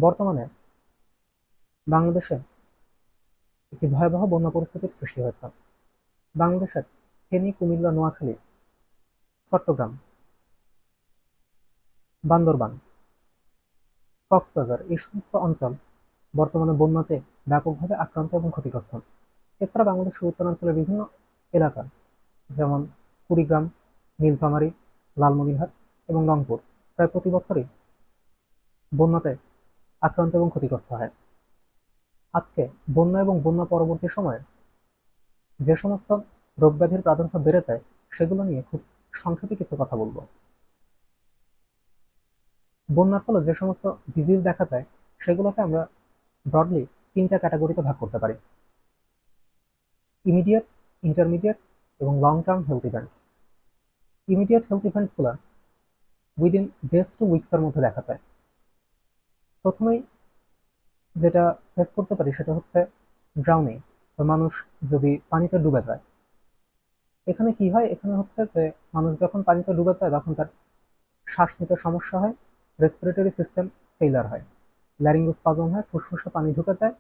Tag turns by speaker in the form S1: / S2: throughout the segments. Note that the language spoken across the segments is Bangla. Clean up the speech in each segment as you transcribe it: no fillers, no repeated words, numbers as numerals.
S1: বর্তমানে বাংলাদেশে একটি ভয়াবহ বন্যা পরিস্থিতির সৃষ্টি হয়েছে। বাংলাদেশের ফেনী, কুমিল্লা, নোয়াখালী, চট্টগ্রাম, বান্দরবান, কক্সবাজার এই সমস্ত অঞ্চল বর্তমানে বন্যাতে ব্যাপকভাবে আক্রান্ত এবং ক্ষতিগ্রস্ত। এছাড়া বাংলাদেশের উত্তরাঞ্চলের বিভিন্ন এলাকা যেমন কুড়িগ্রাম, নীলফামারী, লালমনিরহাট এবং রংপুর প্রায় প্রতি বছরই বন্যাতে আক্রান্ত এবং ক্ষতিগ্রস্ত হয়। আজকে বন্যা এবং বন্যা পরবর্তী সময়ে যে সমস্ত রোগব্যাধির প্রাদুর্ভাব বেড়ে যায় সেগুলো নিয়ে খুব সংক্ষেপে কিছু কথা বলবো। বন্যার ফলে যে সমস্ত ডিজিজ দেখা যায় সেগুলোকে আমরা ব্রডলি তিনটা ক্যাটাগরিতে ভাগ করতে পারি: ইমিডিয়েট, ইন্টারমিডিয়েট এবং long term health events. Immediate health events গুলা উইদিন ডেজ টু উইকস এর মধ্যে দেখা যায়। প্রথমেই যেটা ফেস করতে পারি সেটা হচ্ছে ড্রাউনিং, মানুষ যদি পানিতে ডুবে যায়। এখানে কি হয়, এখানে হচ্ছে যে মানুষ যখন পানিতে ডুবে যায় তখন তার শ্বাস নিতে সমস্যা হয়, রেসপিরেটরি সিস্টেম ফেইলার হয়, ল্যারিঙ্গোস্পাজম হয়, ফুসফুসে পানি ঢুকে যায়,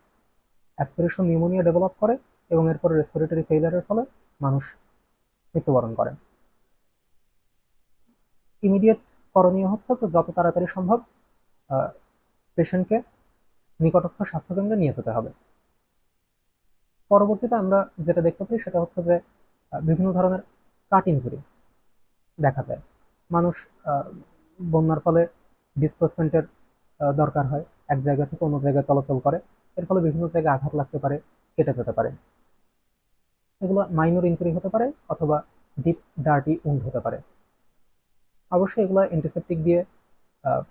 S1: অ্যাসপিরেশন নিউমোনিয়া ডেভেলপ করে এবং এরপরে রেসপিরেটরি ফেইলারের ফলে মানুষ মৃত্যুবরণ করে। ইমিডিয়েট করণীয় হচ্ছে যে যত তাড়াতাড়ি সম্ভব পেশেন্টকে নিকটস্থ স্বাস্থ্যকেন্দ্রে নিয়ে যেতে হবে। পরবর্তীতে আমরা যেটা দেখতে পাই সেটা হচ্ছে যে বিভিন্ন ধরনের কাট ইনজুরি দেখা যায়। মানুষ বন্যার ফলে ডিসপ্লেসমেন্টের দরকার হয়, এক জায়গা থেকে অন্য জায়গায় চলাচল করে, এর ফলে বিভিন্ন জায়গায় আঘাত লাগতে পারে, কেটে যেতে পারে। এগুলো মাইনর ইনজুরি হতে পারে অথবা ডিপ ডার্টি উন্ড হতে পারে। অবশ্যই এগুলো অ্যান্টিসেপটিক দিয়ে আহ,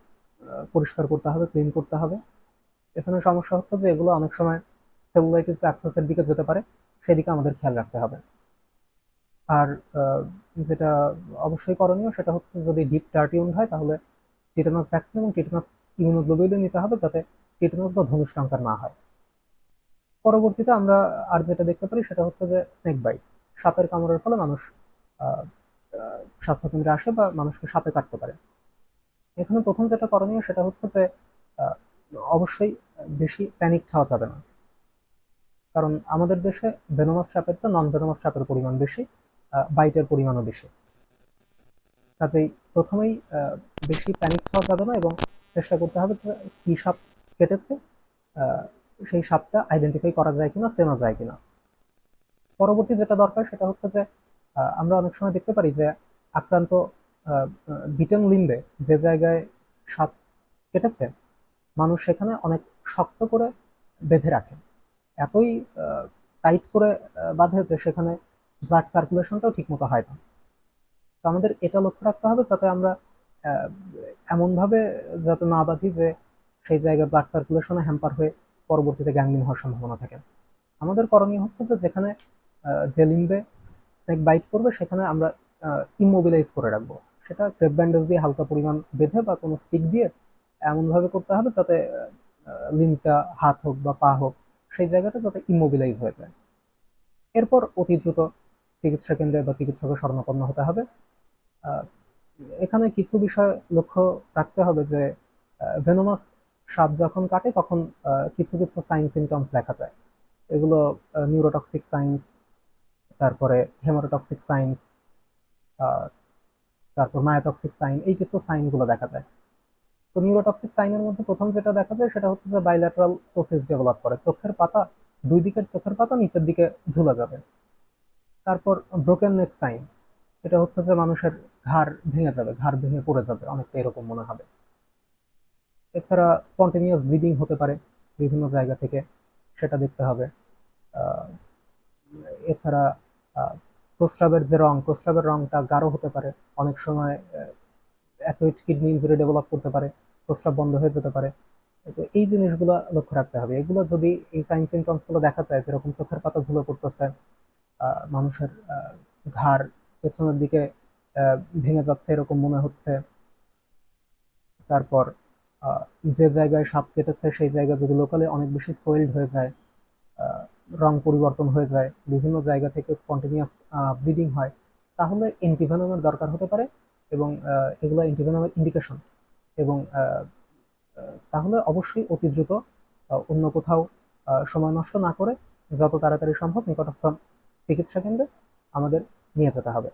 S1: পরিষ্কার করতে হবে, ক্লিন করতে হবে। এখানে সমস্যা হচ্ছে যে এগুলো অনেক সময় সেলুলাইটিস বা অ্যাবসেসের দিকে যেতে পারে, সেদিকে আমাদের খেয়াল রাখতে হবে। আর যেটা অবশ্যই করণীয় সেটা হচ্ছে যদি ডিপ ডার্টি উন্ড হয় তাহলে টিটানাস ভ্যাকসিন এবং টিটানাস ইমিউনোগ্লোবুলিন নিতে হবে যাতে টিটানাস বা ধনুষ্টঙ্কার না হয়। পরবর্তীতে আমরা আর যেটা দেখতে পারি সেটা হচ্ছে যে স্নেক বাইট, সাপের কামড়ের ফলে মানুষ আহ, স্বাস্থ্যকেন্দ্রে আসে বা মানুষকে সাপে কাটতে পারে। এখানে প্রথম যেটা করণীয় সেটা হচ্ছে যে আহ, অবশ্যই বেশি প্যানিক খাওয়া যাবে না, কারণ আমাদের দেশে ভেনোমাস সাপের চেয়ে নন ভেনোমাস সাপের পরিমাণ বেশি, বাইটের পরিমাণও বেশি। কাজেই প্রথমেই বেশি প্যানিক খাওয়া যাবে না এবং চেষ্টা করতে হবে যে কি সাপ কেটেছে, আহ, সেই সাপটা আইডেন্টিফাই করা যায় কিনা, চেনা যায় কিনা। পরবর্তী যেটা দরকার সেটা হচ্ছে যে আমরা অনেক সময় দেখতে পারি যে আক্রান্ত বিটেন লিম্বে যে জায়গায় সাপ কেটেছে মানুষ সেখানে অনেক শক্ত করে বেঁধে রাখে, এতই টাইট করে বাঁধে যে সেখানে ব্লাড সার্কুলেশনটাও ঠিক মতো হয় না। তো আমাদের এটা লক্ষ্য রাখতে হবে যাতে আমরা আহ, এমন ভাবে যাতে না বাঁধি যে সেই জায়গায় ব্লাড সার্কুলেশনে হ্যাম্পার হয়ে পরবর্তীতে গ্যাংগ্রিন হওয়ার সম্ভাবনা থাকে। আমাদের করণীয় হচ্ছে যে যেখানে যে লিম্বে স্নেক বাইট করবে সেখানে আমরা ইমোবিলাইজ করে রাখবো। সেটা ক্রেপ ব্যান্ডেজ দিয়ে হালকা পরিমাণ বেঁধে বা কোনো স্টিক দিয়ে এমন ভাবে করতে হবে যাতে লিম্বটা, হাত হোক বা পা হোক, সেই জায়গাটা যাতে ইমোবিলাইজ হয়ে যায়। এরপর অতি দ্রুত চিকিৎসা কেন্দ্রে বা চিকিৎসকের শরণাপন্ন হতে হবে। আহ, এখানে কিছু বিষয় লক্ষ্য রাখতে হবে যে ভেনোমাস সাপ যখন কাটে তখন কিছু কিছু সাইন সিমটমস দেখা যায়। এগুলো নিউরোটক্সিক সাইন্স, তারপরে হেমাটোটক্সিক সাইন্স, তারপর মায়োটক্সিক সাইন, এই কিছু সাইন গুলো দেখা যায়। তো নিউরোটক্সিক সাইনের মধ্যে প্রথম যেটা দেখা যায় সেটা হচ্ছে যে বাইল্যাটারাল প্রসেস ডেভেলপ করে, চোখের পাতা, দুই দিকের চোখের পাতা নিচের দিকে ঝুলে যাবে। তারপর ব্রোকেন নেক সাইন, এটা হচ্ছে যে মানুষের ঘাড় ভেঙে যাবে, ঘাড় ভেঙে পড়ে যাবে, অনেকটা এরকম মনে হবে। এছাড়া স্পন্টেনিয়াস ব্লিডিং হতে পারে বিভিন্ন জায়গা থেকে, সেটা দেখতে হবে। আহ, এছাড়া আহ, প্রস্রাবের যে রং, প্রস্রাবের রংটা গাঢ় হতে পারে, অনেক সময় অ্যাকুইট কিডনি ইনজুরি ডেভেলপ করতে পারে, প্রস্রাব বন্ধ হয়ে যেতে পারে। তো এই জিনিসগুলো লক্ষ্য রাখতে হবে। এগুলো যদি এই সাইন সিমটমস গুলো দেখা যায়, যেরকম চোখের পাতা ঝুলে পড়তেছে, মানুষের ঘাড় পেছনের দিকে ভেঙে যাচ্ছে এরকম মনে হচ্ছে, তারপর আহ, যে জায়গায় সাপ কেটেছে সেই জায়গা যদি লোকালি অনেক বেশি সোয়েলড হয়ে যায়, আহ, রং পরিবর্তন হয়ে যায়, বিভিন্ন জায়গা থেকে স্পন্টেনিয়াস ব্লিডিং হয়, তাহলে অ্যান্টিভেনমের দরকার হতে পারে। এবং এগুলো অ্যান্টিভেনমের ইন্ডিকেশন এবং তাহলে অবশ্যই অতি দ্রুত অন্য কোথাও সময় নষ্ট না করে যত তাড়াতাড়ি সম্ভব নিকটস্থ চিকিৎসা কেন্দ্রে আমাদের নিয়ে যেতে হবে।